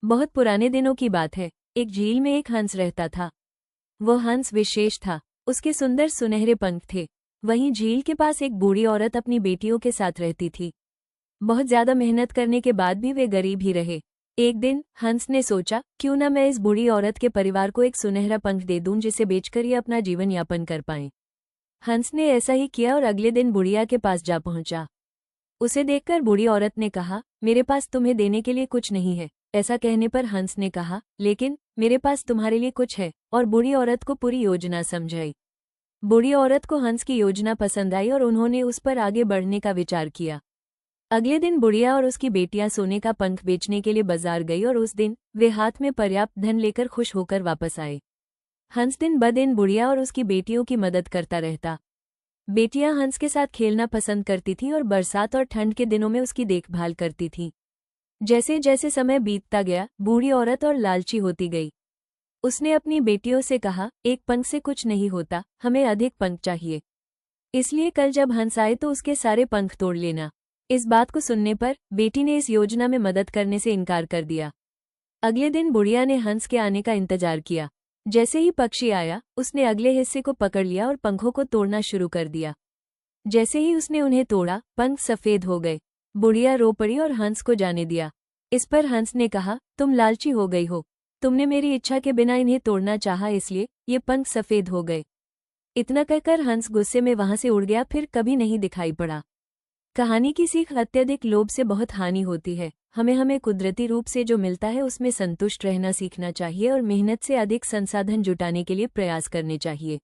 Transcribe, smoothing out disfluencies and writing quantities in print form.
बहुत पुराने दिनों की बात है। एक झील में एक हंस रहता था। वो हंस विशेष था। उसके सुंदर सुनहरे पंख थे। वहीं झील के पास एक बूढ़ी औरत अपनी बेटियों के साथ रहती थी। बहुत ज्यादा मेहनत करने के बाद भी वे गरीब ही रहे। एक दिन हंस ने सोचा, क्यों न मैं इस बूढ़ी औरत के परिवार को एक सुनहरा पंख दे दूं जिसे बेचकर ये अपना जीवन यापन कर पाएं। हंस ने ऐसा ही किया और अगले दिन बुढ़िया के पास जा पहुंचा। उसे देखकर बूढ़ी औरत ने कहा, मेरे पास तुम्हें देने के लिए कुछ नहीं है। ऐसा कहने पर हंस ने कहा, लेकिन मेरे पास तुम्हारे लिए कुछ है, और बूढ़ी औरत को पूरी योजना समझाई। बूढ़ी औरत को हंस की योजना पसंद आई और उन्होंने उस पर आगे बढ़ने का विचार किया। अगले दिन बुढ़िया और उसकी बेटियां सोने का पंख बेचने के लिए बाजार गई और उस दिन वे हाथ में पर्याप्त धन लेकर खुश होकर वापस आए। हंस दिन ब दिन बुढ़िया और उसकी बेटियों की मदद करता रहता। बेटियां हंस के साथ खेलना पसंद करती थीं और बरसात और ठंड के दिनों में उसकी देखभाल करती थीं। जैसे जैसे समय बीतता गया, बूढ़ी औरत और लालची होती गई। उसने अपनी बेटियों से कहा, एक पंख से कुछ नहीं होता, हमें अधिक पंख चाहिए। इसलिए कल जब हंस आए तो उसके सारे पंख तोड़ लेना। इस बात को सुनने पर बेटी ने इस योजना में मदद करने से इनकार कर दिया। अगले दिन बुढ़िया ने हंस के आने का इंतजार किया। जैसे ही पक्षी आया, उसने अगले हिस्से को पकड़ लिया और पंखों को तोड़ना शुरू कर दिया। जैसे ही उसने उन्हें तोड़ा, पंख सफेद हो गए। बुढ़िया रो पड़ी और हंस को जाने दिया। इस पर हंस ने कहा, तुम लालची हो गई हो। तुमने मेरी इच्छा के बिना इन्हें तोड़ना चाहा, इसलिए ये पंख सफेद हो गए। इतना कहकर हंस गुस्से में वहां से उड़ गया, फिर कभी नहीं दिखाई पड़ा। कहानी की सीख, अत्यधिक लोभ से बहुत हानि होती है। हमें कुदरती रूप से जो मिलता है उसमें संतुष्ट रहना सीखना चाहिए और मेहनत से अधिक संसाधन जुटाने के लिए प्रयास करने चाहिए।